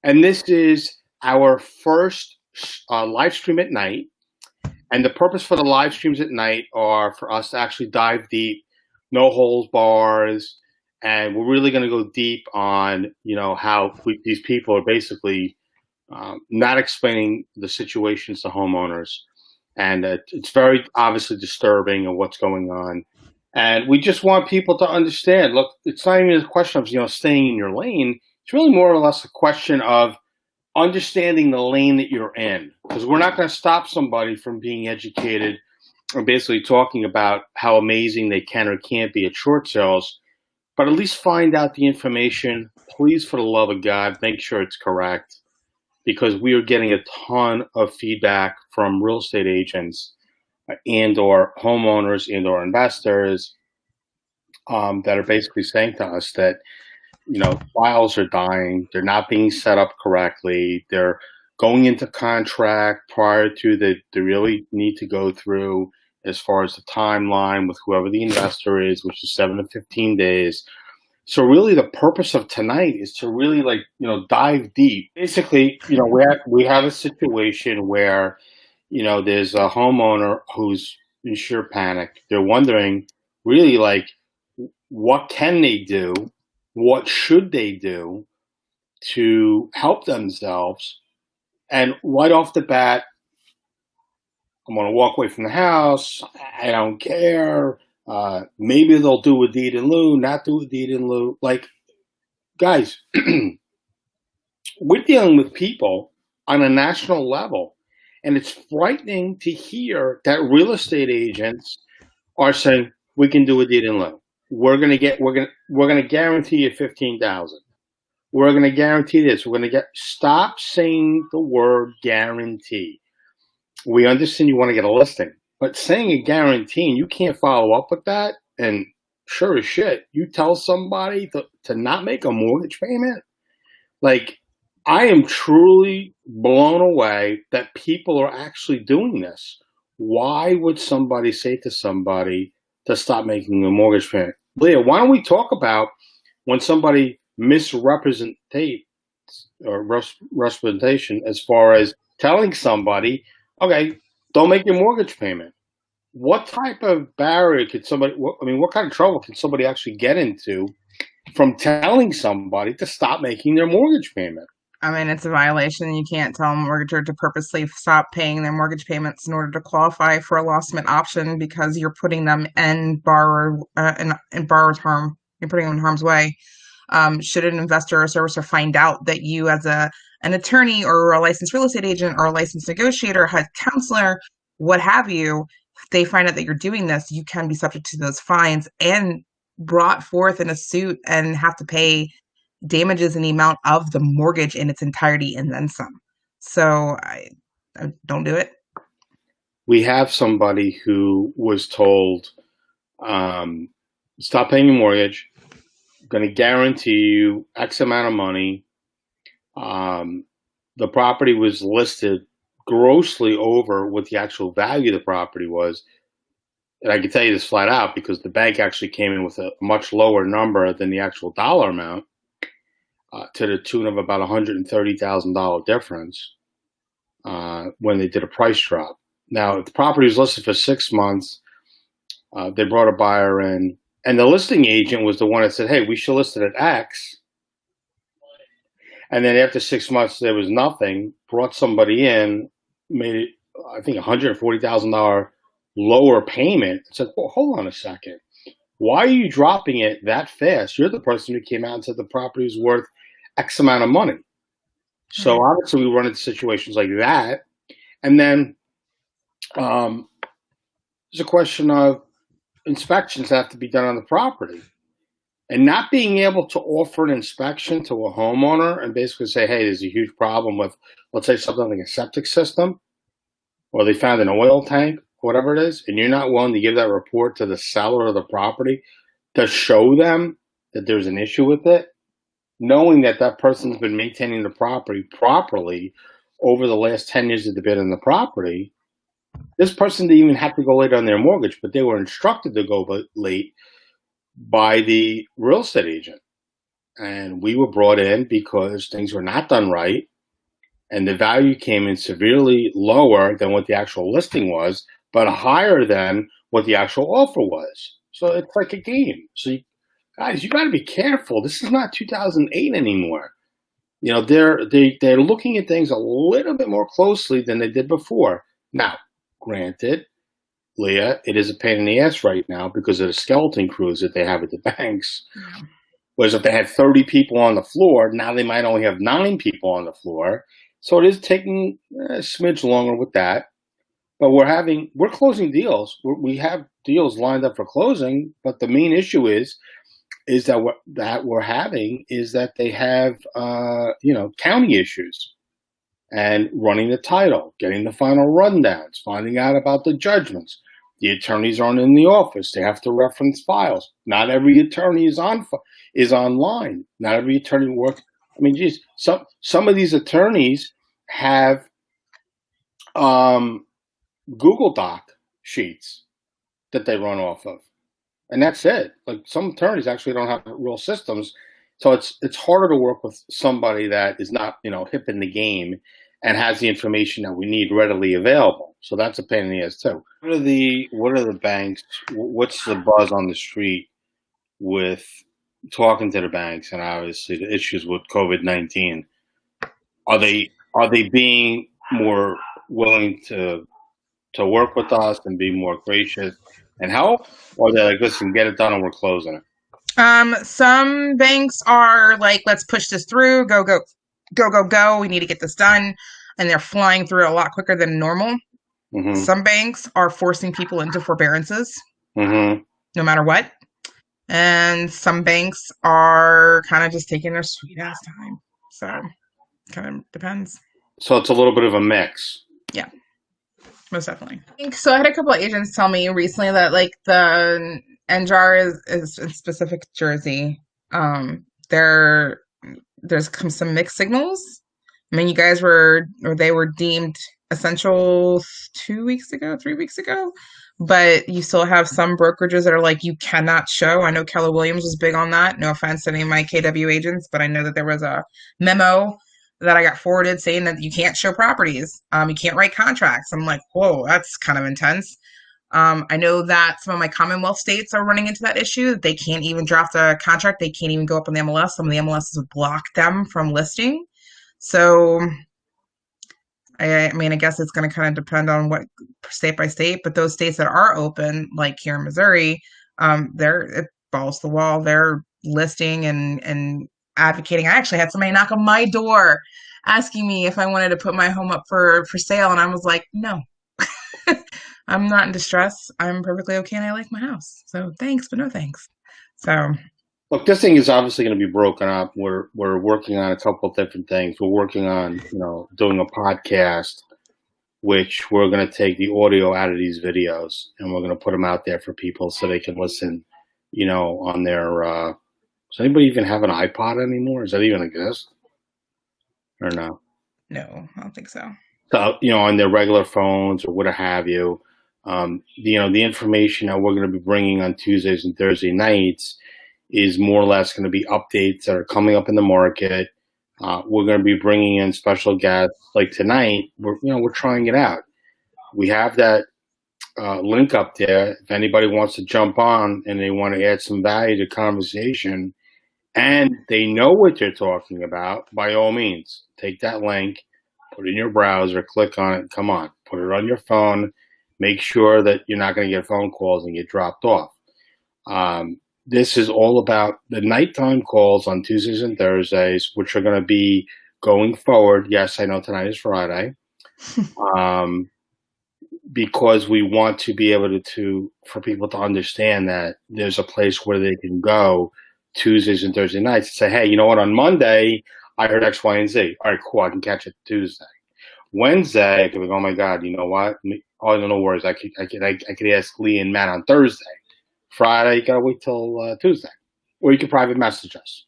And this is our first live stream at night. And the purpose for the live streams at night are for us to actually dive deep, no holds bars, and we're really going to go deep on, how these people are basically not explaining the situations to homeowners. And it's very obviously disturbing of what's going on. And we just want people to understand, look, it's not even a question of, staying in your lane. It's really more or less a question of understanding the lane that you're in, because we're not going to stop somebody from being educated or basically talking about how amazing they can or can't be at short sales, but at least find out the information. Please, for the love of God, make sure it's correct, because we are getting a ton of feedback from real estate agents and or homeowners and or investors that are basically saying to us that files are dying. They're not being set up correctly. They're going into contract prior to they really need to go through as far as the timeline with whoever the investor is, which is 7 to 15 days. So really the purpose of tonight is to really dive deep. Basically, we have a situation where, there's a homeowner who's in sheer panic. They're wondering really what can they do? What should they do to help themselves? And right off the bat, I'm going to walk away from the house. I don't care. Maybe they'll do a deed in lieu, not do a deed in lieu. Guys, we're dealing with people on a national level, and it's frightening to hear that real estate agents are saying we can do a deed in lieu. We're gonna guarantee you 15,000. We're gonna guarantee this. Stop saying the word guarantee. We understand you want to get a listing, but saying a guarantee and you can't follow up with that, and sure as shit, you tell somebody to not make a mortgage payment. I am truly blown away that people are actually doing this. Why would somebody say to somebody to stop making a mortgage payment? Leah, why don't we talk about when somebody misrepresentation as far as telling somebody, okay, don't make your mortgage payment. What type of barrier what kind of trouble can somebody actually get into from telling somebody to stop making their mortgage payment? It's a violation. You can't tell a mortgager to purposely stop paying their mortgage payments in order to qualify for a loss amount option, because you're putting them in borrower's harm. You're putting them in harm's way. Should an investor or servicer find out that you, as an attorney or a licensed real estate agent or a licensed negotiator, head counselor, what have you, if they find out that you're doing this, you can be subject to those fines and brought forth in a suit and have to pay damages in the amount of the mortgage in its entirety and then some. So I don't do it. We have somebody who was told, stop paying your mortgage. I'm going to guarantee you X amount of money. The property was listed grossly over what the actual value of the property was. And I can tell you this flat out because the bank actually came in with a much lower number than the actual dollar amount, to the tune of about $130,000 difference when they did a price drop. Now, if the property was listed for 6 months, they brought a buyer in, and the listing agent was the one that said, hey, we should list it at X. And then after 6 months, there was nothing, brought somebody in, made it, I think, $140,000 lower payment. I said, well, hold on a second. Why are you dropping it that fast? You're the person who came out and said the property is worth X amount of money. So obviously we run into situations like that. And then there's a question of inspections that have to be done on the property. And not being able to offer an inspection to a homeowner and basically say, hey, there's a huge problem with, let's say, something like a septic system, or they found an oil tank, whatever it is, and you're not willing to give that report to the seller of the property to show them that there's an issue with it, knowing that that person's been maintaining the property properly over the last 10 years that they've been in the property. This person didn't even have to go late on their mortgage, but they were instructed to go late by the real estate agent. and we were brought in because things were not done right, and the value came in severely lower than what the actual listing was, but higher than what the actual offer was. So it's like a game. So guys, you got to be careful. This is not 2008 anymore. You know, they're looking at things a little bit more closely than they did before. Now, granted, Leah, it is a pain in the ass right now because of the skeleton crews that they have at the banks. Whereas if they had 30 people on the floor, now they might only have 9 people on the floor. So it is taking a smidge longer with that. But we're closing deals. We have deals lined up for closing, but the main issue is that we're having is that they have county issues and running the title, getting the final rundowns, finding out about the judgments. The attorneys aren't in the office; they have to reference files. Not every attorney is online. Not every attorney works. I mean, geez, some of these attorneys have Google Doc sheets that they run off of. And that's it. Like some attorneys actually don't have real systems. So it's harder to work with somebody that is not, hip in the game and has the information that we need readily available. So that's a pain in the ass too. What are the banks? What's the buzz on the street with talking to the banks and obviously the issues with COVID-19? Are they being more willing to work with us and be more gracious and help? Or they're like, listen, get it done and we're closing it? Some banks are like, let's push this through, go, we need to get this done. And they're flying through it a lot quicker than normal. Mm-hmm. Some banks are forcing people into forbearances, no matter what. And some banks are kind of just taking their sweet ass time. So kind of depends. So it's a little bit of a mix. Yeah. Most definitely. So I had a couple of agents tell me recently that like the NJAR is in specific Jersey. There's some mixed signals. I mean, they were deemed essential 3 weeks ago, but you still have some brokerages that are like, you cannot show. I know Keller Williams was big on that. No offense to any of my KW agents, but I know that there was a memo that I got forwarded saying that you can't show properties. You can't write contracts. I'm like, whoa, that's kind of intense. I know that some of my Commonwealth states are running into that issue. They can't even draft a contract. They can't even go up on the MLS. Some of the MLSs would block them from listing. So, I mean, I guess it's going to kind of depend on what state by state, but those states that are open, like here in Missouri, it balls to the wall. They're listing and advocating. I actually had somebody knock on my door asking me if I wanted to put my home up for sale. And I was like, no, I'm not in distress. I'm perfectly okay. And I like my house. So thanks, but no thanks. So look, this thing is obviously going to be broken up. We're working on a couple of different things. We're working on, doing a podcast, which we're going to take the audio out of these videos and we're going to put them out there for people so they can listen, on their, does anybody even have an iPod anymore? Does that even exist? Or no? No, I don't think so. So, on their regular phones or what have you, the information that we're going to be bringing on Tuesdays and Thursday nights is more or less going to be updates that are coming up in the market. We're going to be bringing in special guests like tonight. We're trying it out. We have that link up there. If anybody wants to jump on and they want to add some value to conversation and they know what you're talking about, by all means, take that link, put it in your browser, click on it, come on, put it on your phone. Make sure that you're not going to get phone calls and get dropped off. This is all about the nighttime calls on Tuesdays and Thursdays, which are going to be going forward. Yes, I know tonight is Friday. Because we want to be able for people to understand that there's a place where they can go Tuesdays and Thursday nights and say, hey, you know what, on Monday, I heard X, Y, and Z. All right, cool, I can catch it Tuesday. Wednesday, I could be like, oh my God, you know what? Oh, no worries. I could ask Lee and Matt on Thursday. Friday, you gotta wait till Tuesday. Or you can private message us.